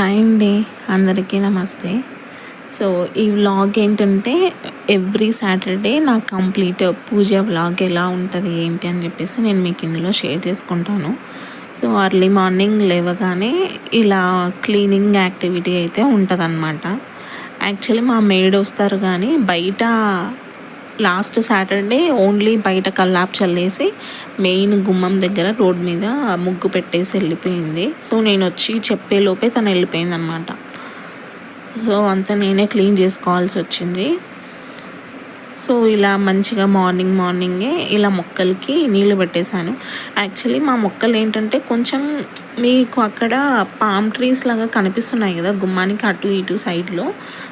Hi అండి, అందరికీ నమస్తే. సో ఈ వ్లాగ్ ఏంటంటే ఎవ్రీ సాటర్డే నా కంప్లీట్ పూజ వ్లాగ్ ఎలా ఉంటుంది ఏంటి అని చెప్పేసి నేను మీకు ఇందులో షేర్ చేసుకుంటాను. సో అర్లీ మార్నింగ్ లేవగానే ఇలా క్లీనింగ్ యాక్టివిటీ అయితే ఉంటుందన్నమాట. యాక్చువల్లీ మా మేడ్ వస్తారు కానీ బయట లాస్ట్ సాటర్డే ఓన్లీ బయట కల్లాపు చల్లేసి మెయిన్ గుమ్మం దగ్గర రోడ్ మీద ముగ్గు పెట్టేసి వెళ్ళిపోయింది. సో నేను వచ్చి చెప్పేలోపే తను వెళ్ళిపోయింది అనమాట. సో అంతా నేనే క్లీన్ చేసుకోవాల్సి వచ్చింది. సో ఇలా మంచిగా మార్నింగే ఇలా మొక్కలకి నీళ్ళు పెట్టేశాను. యాక్చువల్లీ మా మొక్కలు ఏంటంటే కొంచెం మీకు అక్కడ పామ్ ట్రీస్ లాగా కనిపిస్తున్నాయి కదా గుమ్మానికి అటు ఇటు సైడ్లో.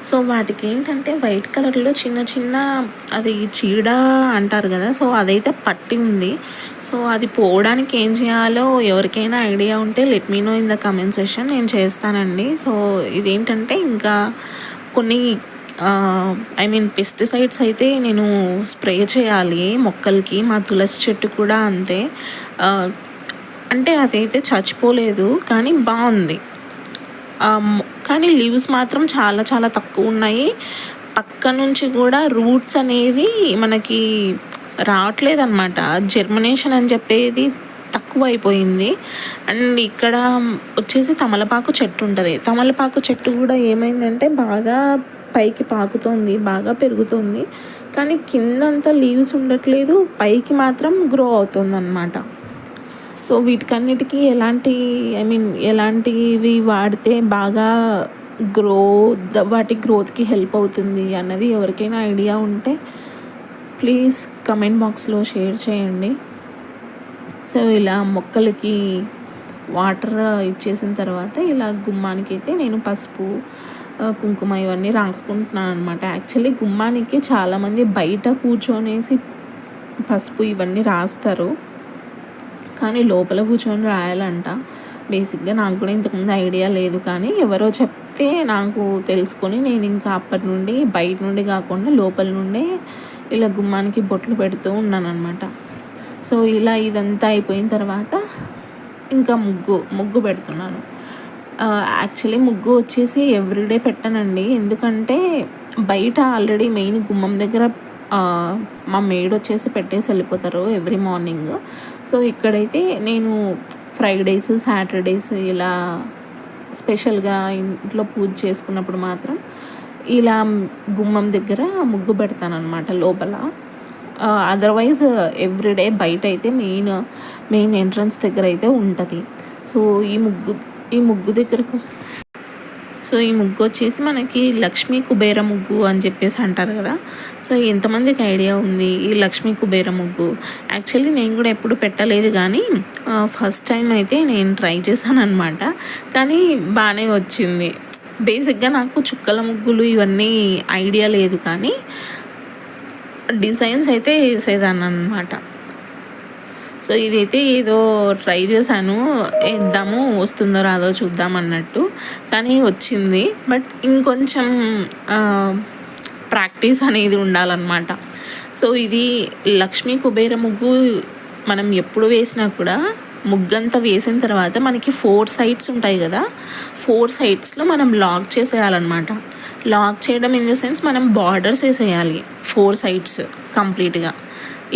సో వాటికి ఏంటంటే వైట్ కలర్లో చిన్న అది చీడ అంటారు కదా, సో అదైతే పట్టి ఉంది. సో అది పోవడానికి ఏం చేయాలో ఎవరికైనా ఐడియా ఉంటే let me know in the comment section, నేను చేస్తానండి. సో ఇదేంటంటే ఇంకా కొన్ని పెస్టిసైడ్స్ అయితే నేను స్ప్రే చేయాలి మొక్కలకి. మా తులసి చెట్టు కూడా అంతే. అంటే అదైతే చచ్చిపోలేదు కానీ బాగుంది. కానీ లీవ్స్ మాత్రం చాలా చాలా తక్కువ ఉన్నాయి. పక్క నుంచి కూడా రూట్స్ అనేవి మనకి రావట్లేదు అనమాట. జర్మినేషన్ అని చెప్పేది తక్కువ అయిపోయింది. అండ్ ఇక్కడ వచ్చేసి తమలపాకు చెట్టు ఉంటుంది. తమలపాకు చెట్టు కూడా ఏమైందంటే బాగా పైకి పాకుతుంది, బాగా పెరుగుతుంది. కానీ కిందంతా లీవ్స్ ఉండట్లేదు, పైకి మాత్రం గ్రో అవుతుంది అన్నమాట. సో వీటికన్నిటికీ ఎలాంటివి వాడితే బాగా వాటి గ్రోత్కి హెల్ప్ అవుతుంది అన్నది ఎవరికైనా ఐడియా ఉంటే ప్లీజ్ కమెంట్ బాక్స్లో షేర్ చేయండి. సో ఇలా మొక్కలకి వాటర్ ఇచ్చేసిన తర్వాత ఇలా గుమ్మానికి అయితే నేను పసుపు కుంకుమ ఇవన్నీ రాసుకుంటున్నాను అనమాట. యాక్చువల్లీ గుమ్మానికి చాలామంది బయట కూర్చొనేసి పసుపు ఇవన్నీ రాస్తారు, కానీ లోపల కూర్చొని రాయాలంట. బేసిక్గా నాకు కూడా ఇంతకుముందు ఐడియా లేదు, కానీ ఎవరో చెప్తే నాకు తెలుసుకొని నేను ఇంకా అప్పటి నుండి బయట నుండి కాకుండా లోపల నుండే ఇలా గుమ్మానికి బొట్లు పెడుతూ ఉన్నాను అనమాట. సో ఇలా ఇదంతా అయిపోయిన తర్వాత ఇంకా ముగ్గు పెడుతున్నాను. యాక్చువల్లీ ముగ్గు వచ్చేసి ఎవ్రీడే పెట్టానండి, ఎందుకంటే బయట ఆల్రెడీ మెయిన్ గుమ్మం దగ్గర మా మేడ్ వచ్చేసి పెట్టేసి వెళ్ళిపోతారు ఎవ్రీ మార్నింగ్. సో ఇక్కడైతే నేను ఫ్రైడేస్ సాటర్డేస్ ఇలా స్పెషల్గా ఇంట్లో పూజ చేసుకున్నప్పుడు మాత్రం ఇలా గుమ్మం దగ్గర ముగ్గు పెడతాను అనమాట లోపల. అదర్వైజ్ ఎవ్రీడే బయట అయితే మెయిన్ ఎంట్రన్స్ దగ్గర అయితే ఉంటుంది. సో ఈ ముగ్గు దగ్గరకు సో ఈ ముగ్గు వచ్చేసి మనకి లక్ష్మీ కుబేర ముగ్గు అని చెప్పేసి అంటారు కదా. సో ఎంతమందికి ఐడియా ఉంది ఈ లక్ష్మీ కుబేర ముగ్గు? యాక్చువల్లీ నేను కూడా ఎప్పుడు పెట్టలేదు, కానీ ఫస్ట్ టైం అయితే నేను ట్రై చేశాను అనమాట. కానీ బాగానే వచ్చింది. బేసిక్గా నాకు చుక్కల ముగ్గులు ఇవన్నీ ఐడియా లేదు, కానీ డిజైన్స్ అయితే వేసేదాన్ని అనమాట. సో ఇదైతే ఏదో ట్రై చేశాను, వేద్దాము వస్తుందో రాదో చూద్దాం అన్నట్టు, కానీ వచ్చింది. బట్ ఇంకొంచెం ప్రాక్టీస్ అనేది ఉండాలన్నమాట. సో ఇది లక్ష్మీ కుబేర ముగ్గు మనం ఎప్పుడు వేసినా కూడా ముగ్గంతా వేసిన తర్వాత మనకి 4 సైడ్స్ ఉంటాయి కదా, 4 సైడ్స్లో మనం లాక్ చేసేయాలన్నమాట. లాక్ చేయడం ఇన్ ద సెన్స్ మనం బార్డర్స్ వేసేయాలి 4 సైడ్స్ కంప్లీట్గా.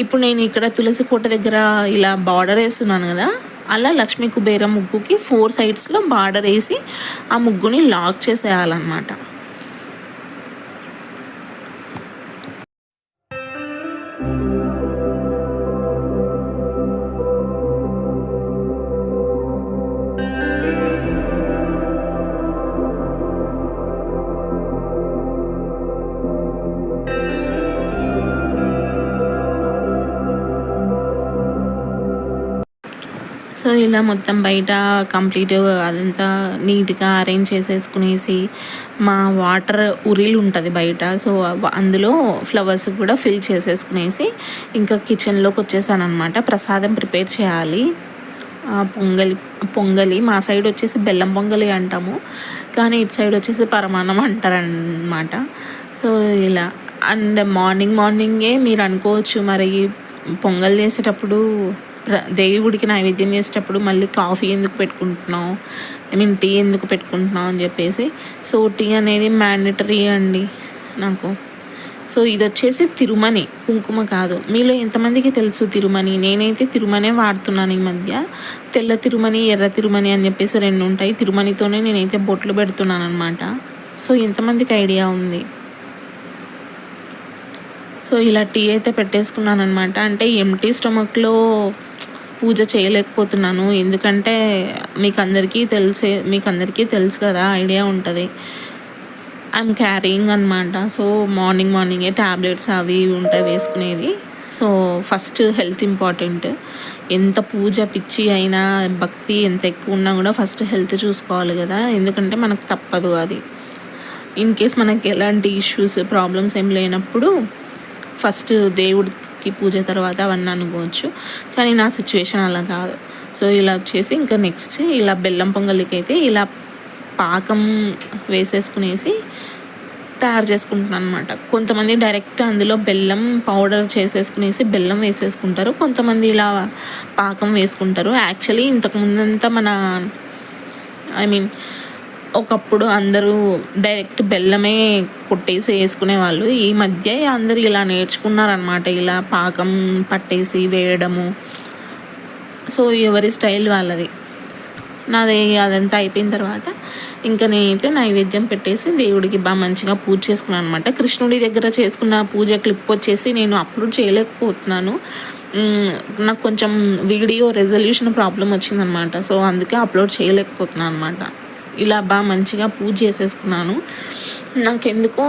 ఇప్పుడు నేను ఇక్కడ తులసి కోట దగ్గర ఇలా బార్డర్ వేస్తున్నాను కదా, అలా లక్ష్మీ కుబేర ముగ్గుకి 4 సైడ్స్లో బార్డర్ వేసి ఆ ముగ్గుని లాక్ చేసేయాలన్నమాట. సో ఇలా మొత్తం బయట కంప్లీట్ అదంతా నీట్గా అరేంజ్ చేసేసుకునేసి మా వాటర్ ఉరిలు ఉంటుంది బయట, సో అందులో ఫ్లవర్స్ కూడా ఫిల్ చేసేసుకునేసి ఇంకా కిచెన్లోకి వచ్చేసాను అనమాట. ప్రసాదం ప్రిపేర్ చేయాలి. పొంగలి మా సైడ్ వచ్చేసి బెల్లం పొంగలి అంటాము, కానీ ఇటు సైడ్ వచ్చేసి పరమాన్నం అంటారనమాట. సో ఇలా అండ్ మార్నింగే మీరు అనుకోవచ్చు మరి పొంగల్ చేసేటప్పుడు దేవుడికి నైవేద్యం చేసేటప్పుడు మళ్ళీ కాఫీ ఎందుకు పెట్టుకుంటున్నావు, ఐ మీన్ టీ ఎందుకు పెట్టుకుంటున్నావు అని చెప్పేసి. సో టీ అనేది మ్యాండటరీ అండి నాకు. సో ఇది వచ్చేసి తిరుమణి, కుంకుమ కాదు. మీలో ఎంతమందికి తెలుసు తిరుమణి? నేనైతే తిరుమనే వాడుతున్నాను ఈ మధ్య. తెల్ల తిరుమణి, ఎర్ర తిరుమణి అని చెప్పేసి 2 ఉంటాయి. తిరుమణితోనే నేనైతే బొట్లు పెడుతున్నాను అనమాట. సో ఎంతమందికి ఐడియా ఉంది? సో ఇలా టీ అయితే పెట్టేసుకున్నాను అనమాట. అంటే ఎంటీ స్టమక్లో పూజ చేయలేకపోతున్నాను, ఎందుకంటే మీకు అందరికీ తెలుసు కదా, ఐడియా ఉంటుంది. ఐఎమ్ క్యారింగ్ అనమాట. సో మార్నింగే ట్యాబ్లెట్స్ అవి ఉంటాయి వేసుకునేది. So first health important. ఎంత పూజ పిచ్చి అయినా, భక్తి ఎంత ఎక్కువ ఉన్నా కూడా ఫస్ట్ హెల్త్ చూసుకోవాలి కదా, ఎందుకంటే మనకు తప్పదు అది. ఇన్ కేస్ మనకి ఎలాంటి ఇష్యూస్ ప్రాబ్లమ్స్ ఏం లేనప్పుడు ఫస్ట్ దేవుడికి పూజ తర్వాత అవన్నీ అనుకోవచ్చు. కానీ నా సిచ్యువేషన్ అలా కాదు. సో ఇలా వచ్చేసి ఇంకా నెక్స్ట్ ఇలా బెల్లం పొంగలికి అయితే ఇలా పాకం వేసేసుకునేసి తయారు చేసుకుంటున్నాను అనమాట. కొంతమంది డైరెక్ట్ అందులో బెల్లం పౌడర్ చేసేసుకునేసి బెల్లం వేసేసుకుంటారు, కొంతమంది ఇలా పాకం వేసుకుంటారు. యాక్చువల్లీ ఇంతకుముందంతా ఒకప్పుడు అందరూ డైరెక్ట్ బెల్లమే కొట్టేసి వేసుకునేవాళ్ళు. ఈ మధ్య అందరూ ఇలా నేర్చుకున్నారనమాట, ఇలా పాకం పట్టేసి వేయడము. సో ఎవరి స్టైల్ వాళ్ళది. నాది అదంతా అయిపోయిన తర్వాత ఇంకా నేనైతే నైవేద్యం పెట్టేసి దేవుడికి బాగా మంచిగా పూజ చేసుకున్నాను అనమాట. కృష్ణుడి దగ్గర చేసుకున్న పూజ క్లిప్ వచ్చేసి నేను అప్లోడ్ చేయలేకపోతున్నాను. నాకు కొంచెం వీడియో రెజల్యూషన్ ప్రాబ్లం వచ్చిందనమాట. సో అందుకే అప్లోడ్ చేయలేకపోతున్నాను అనమాట. ఇలా బాగా మంచిగా పూజ చేసేసుకున్నాను. నాకెందుకో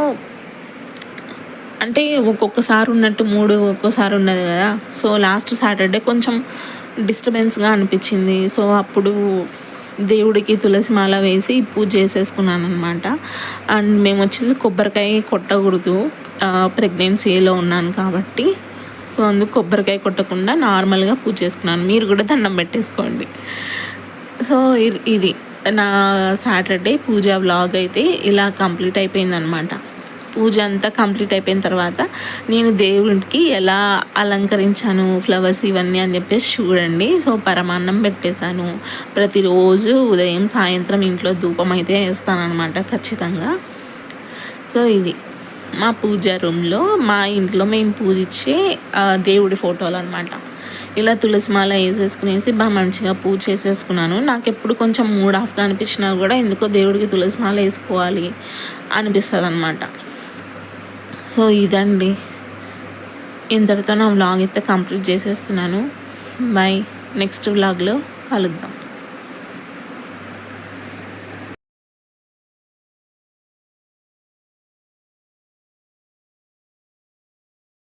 అంటే ఒక్కొక్కసారి ఉన్నట్టు ఒక్కోసారి ఉన్నది కదా. సో లాస్ట్ సాటర్డే కొంచెం డిస్టర్బెన్స్గా అనిపించింది. సో అప్పుడు దేవుడికి తులసి మాల వేసి పూజ చేసేసుకున్నాను అనమాట. అండ్ మేము వచ్చేసి కొబ్బరికాయ కొట్టకూడదు, ప్రెగ్నెన్సీలో ఉన్నాను కాబట్టి. సో అందుకు కొబ్బరికాయ కొట్టకుండా నార్మల్గా పూజ చేసుకున్నాను. మీరు కూడా దండం పెట్టేసుకోండి. సో ఇది నా సాటర్డే పూజ వ్లాగ్ అయితే ఇలా కంప్లీట్ అయిపోయిందనమాట. పూజ అంతా కంప్లీట్ అయిపోయిన తర్వాత నేను దేవుడికి ఎలా అలంకరించాను ఫ్లవర్స్ ఇవన్నీ అని చెప్పేసి చూడండి. సో పరమాన్నం పెట్టేశాను. ప్రతిరోజు ఉదయం సాయంత్రం ఇంట్లో ధూపం అయితే వేస్తానన్నమాట ఖచ్చితంగా. సో ఇది మా పూజ రూమ్లో, మా ఇంట్లో మేము పూజించే దేవుడి ఫోటోలు అనమాట. ఇలా తులసిమాల వేసేసుకునేసి బాగా మంచిగా పూజ చేసేసుకున్నాను. నాకు ఎప్పుడు కొంచెం మూడ్ ఆఫ్గా అనిపించినా కూడా ఎందుకో దేవుడికి తులసిమాల వేసుకోవాలి అనిపిస్తుంది అనమాట. సో ఇదండి, ఇంతటితో నా వ్లాగ్ అయితే కంప్లీట్ చేసేస్తున్నాను. బై, నెక్స్ట్ వ్లాగ్లో కలుద్దాం.